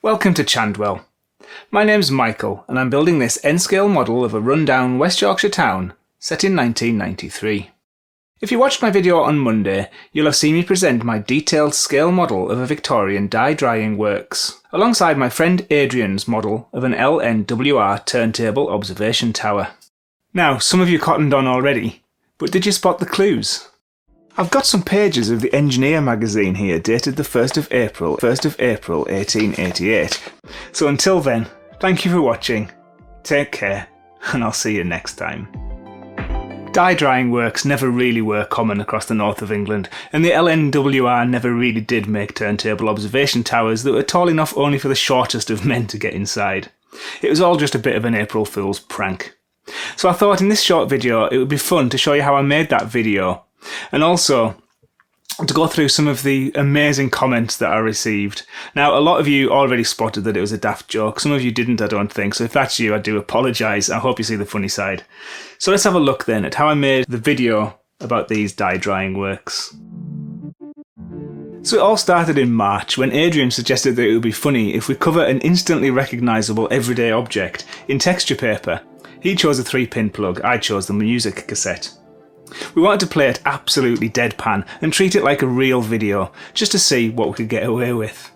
Welcome to Chandwell. My name's Michael and I'm building this N-scale model of a rundown West Yorkshire town set in 1993. If you watched my video on Monday, you'll have seen me present my detailed scale model of a Victorian dye drying works, alongside my friend Adrian's model of an LNWR turntable observation tower. Now, some of you cottoned on already, but did you spot the clues? I've got some pages of the Engineer magazine here dated the 1st of April 1888. So until then, thank you for watching, take care, and I'll see you next time. Dye drying works never really were common across the north of England, and the LNWR never really did make turntable observation towers that were tall enough only for the shortest of men to get inside. It was all just a bit of an April Fool's prank. So I thought in this short video it would be fun to show you how I made that video, and also to go through some of the amazing comments that I received. Now, a lot of you already spotted that it was a daft joke. Some of you didn't, I don't think. So if that's you, I do apologise. I hope you see the funny side. So let's have a look then at how I made the video about these dye drying works. So it all started in March when Adrian suggested that it would be funny if we cover an instantly recognisable everyday object in texture paper. He chose a 3-pin plug, I chose the music cassette. We wanted to play it absolutely deadpan and treat it like a real video, just to see what we could get away with.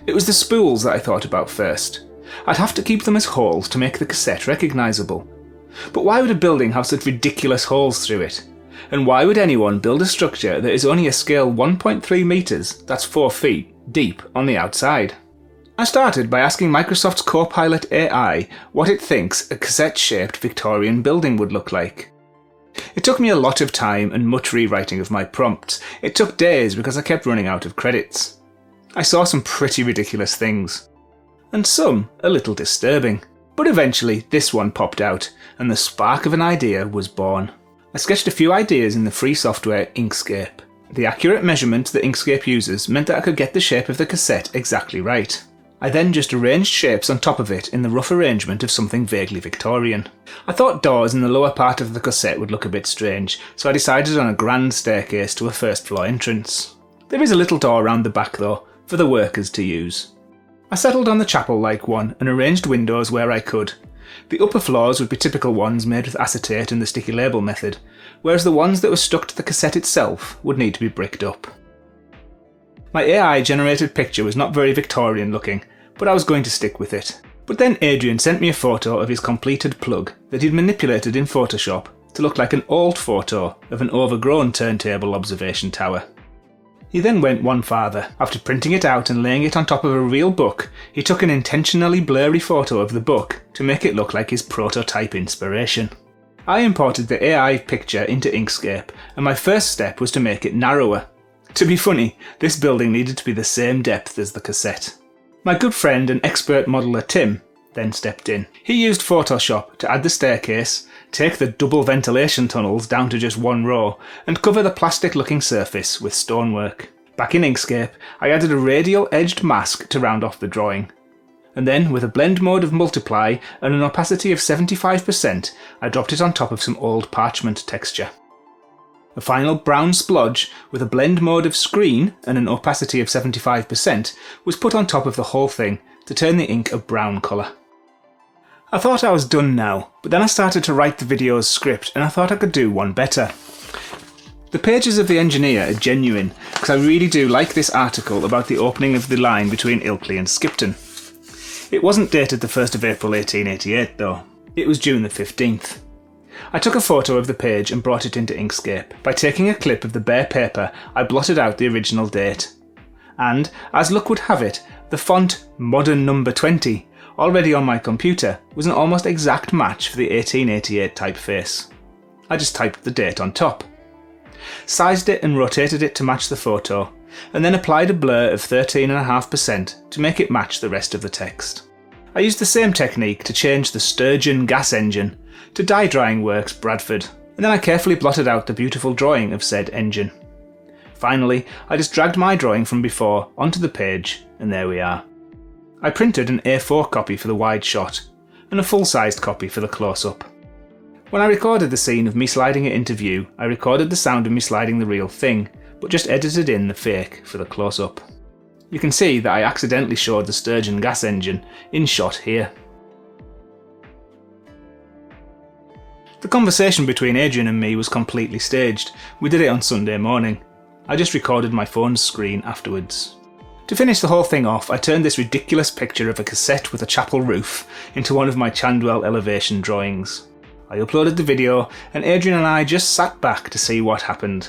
It was the spools that I thought about first. I'd have to keep them as holes to make the cassette recognisable. But why would a building have such ridiculous holes through it? And why would anyone build a structure that is only a scale 1.3 metres, that's 4 feet, deep on the outside? I started by asking Microsoft's Copilot AI what it thinks a cassette-shaped Victorian building would look like. It took me a lot of time and much rewriting of my prompts. It took days because I kept running out of credits. I saw some pretty ridiculous things, and some a little disturbing. But eventually this one popped out, and the spark of an idea was born. I sketched a few ideas in the free software Inkscape. The accurate measurement that Inkscape uses meant that I could get the shape of the cassette exactly right. I then just arranged shapes on top of it in the rough arrangement of something vaguely Victorian. I thought doors in the lower part of the cassette would look a bit strange, so I decided on a grand staircase to a first floor entrance. There is a little door around the back though, for the workers to use. I settled on the chapel-like one and arranged windows where I could. The upper floors would be typical ones made with acetate and the sticky label method, whereas the ones that were stuck to the cassette itself would need to be bricked up. My AI-generated picture was not very Victorian looking, but I was going to stick with it. But then Adrian sent me a photo of his completed plug that he'd manipulated in Photoshop to look like an old photo of an overgrown turntable observation tower. He then went one farther. After printing it out and laying it on top of a real book, he took an intentionally blurry photo of the book to make it look like his prototype inspiration. I imported the AI picture into Inkscape, and my first step was to make it narrower. To be funny, this building needed to be the same depth as the cassette. My good friend and expert modeller Tim then stepped in. He used Photoshop to add the staircase, take the double ventilation tunnels down to just one row, and cover the plastic-looking surface with stonework. Back in Inkscape, I added a radial edged mask to round off the drawing. And then, with a blend mode of multiply and an opacity of 75%, I dropped it on top of some old parchment texture. A final brown splodge with a blend mode of screen and an opacity of 75% was put on top of the whole thing to turn the ink a brown colour. I thought I was done now, but then I started to write the video's script and I thought I could do one better. The pages of the Engineer are genuine because I really do like this article about the opening of the line between Ilkley and Skipton. It wasn't dated the 1st of April 1888 though, it was June the 15th. I took a photo of the page and brought it into Inkscape. By taking a clip of the bare paper, I blotted out the original date. And, as luck would have it, the font Modern Number 20, already on my computer, was an almost exact match for the 1888 typeface. I just typed the date on top, sized it and rotated it to match the photo, and then applied a blur of 13.5% to make it match the rest of the text. I used the same technique to change the Sturgeon gas engine to Dye Drying Works Bradford, and then I carefully blotted out the beautiful drawing of said engine. Finally, I just dragged my drawing from before onto the page, and there we are. I printed an A4 copy for the wide shot, and a full-sized copy for the close-up. When I recorded the scene of me sliding it into view, I recorded the sound of me sliding the real thing, but just edited in the fake for the close-up. You can see that I accidentally showed the Sturgeon gas engine in shot here. The conversation between Adrian and me was completely staged. We did it on Sunday morning. I just recorded my phone's screen afterwards. To finish the whole thing off, I turned this ridiculous picture of a cassette with a chapel roof into one of my Chandwell elevation drawings. I uploaded the video, and Adrian and I just sat back to see what happened.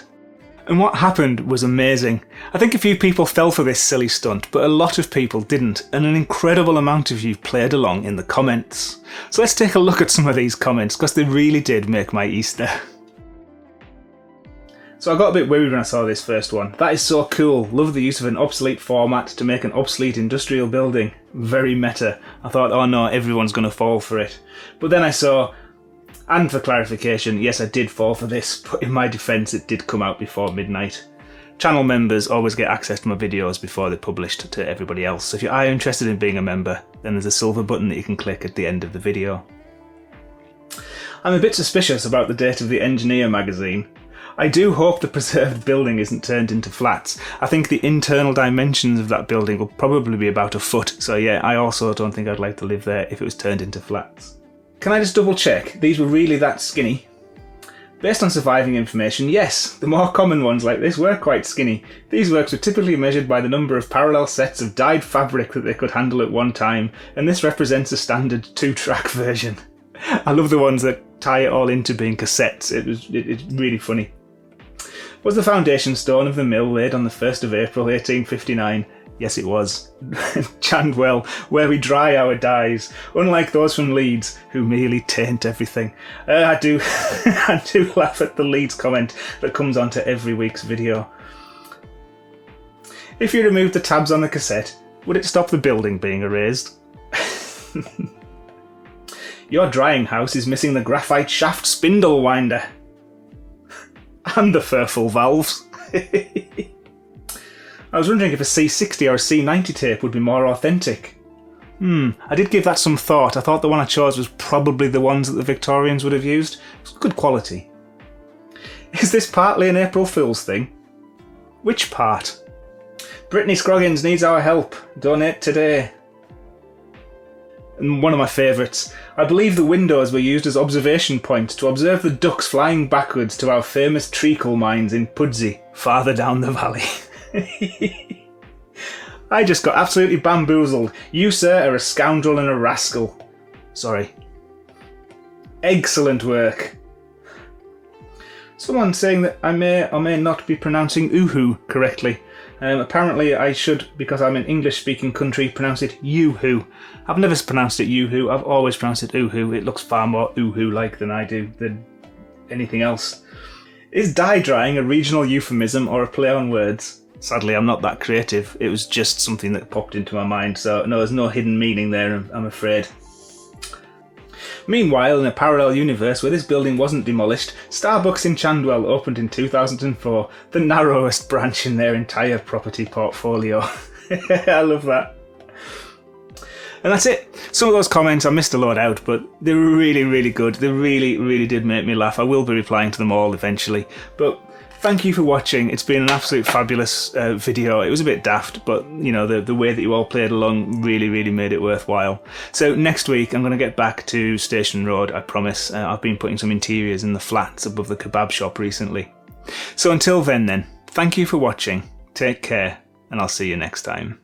And what happened was amazing. I think a few people fell for this silly stunt, but a lot of people didn't, and an incredible amount of you played along in the comments. So let's take a look at some of these comments, because they really did make my Easter. So I got a bit worried when I saw this first one. That is so cool. Love the use of an obsolete format to make an obsolete industrial building. Very meta. I thought, oh no, everyone's going to fall for it. But then I saw, and for clarification, yes, I did fall for this, but in my defence it did come out before midnight. Channel members always get access to my videos before they're published to everybody else, so if you are interested in being a member, then there's a silver button that you can click at the end of the video. I'm a bit suspicious about the date of the Engineer magazine. I do hope the preserved building isn't turned into flats. I think the internal dimensions of that building will probably be about a foot, so yeah, I also don't think I'd like to live there if it was turned into flats. Can I just double check, these were really that skinny? Based on surviving information, yes, the more common ones like this were quite skinny. These works were typically measured by the number of parallel sets of dyed fabric that they could handle at one time, and this represents a standard 2-track version. I love the ones that tie it all into being cassettes, it's really funny. Was the foundation stone of the mill laid on the 1st of April 1859? Yes, it was. Chandwell, where we dry our dyes, unlike those from Leeds, who merely taint everything. I do laugh at the Leeds comment that comes onto every week's video. If you removed the tabs on the cassette, would it stop the building being erased? Your drying house is missing the graphite shaft spindle winder. And the furful valves. I was wondering if a C60 or a C90 tape would be more authentic. I did give that some thought. I thought the one I chose was probably the ones that the Victorians would have used. It's good quality. Is this partly an April Fool's thing? Which part? Brittany Scroggins needs our help. Donate today. And one of my favourites. I believe the windows were used as observation points to observe the ducks flying backwards to our famous treacle mines in Pudsey, farther down the valley. I just got absolutely bamboozled. You, sir, are a scoundrel and a rascal. Sorry. Excellent work. Someone saying that I may or may not be pronouncing Uhu correctly. Apparently I should, because I'm an English-speaking country, pronounce it Yoo-hoo. I've never pronounced it Yoo-hoo, I've always pronounced it Uhu. It looks far more Uhu-like than I do, than anything else. Is dye drying a regional euphemism or a play on words? Sadly, I'm not that creative. It was just something that popped into my mind, so no, there's no hidden meaning there, I'm afraid. Meanwhile, in a parallel universe where this building wasn't demolished, Starbucks in Chandwell opened in 2004, the narrowest branch in their entire property portfolio. I love that. And that's it. Some of those comments I missed a lot out, but they were really, really good. They really, really did make me laugh. I will be replying to them all eventually. But thank you for watching. It's been an absolute fabulous video. It was a bit daft, but you know, the way that you all played along really, really made it worthwhile. So next week I'm going to get back to Station Road, I promise. I've been putting some interiors in the flats above the kebab shop recently. So until then, thank you for watching. Take care, and I'll see you next time.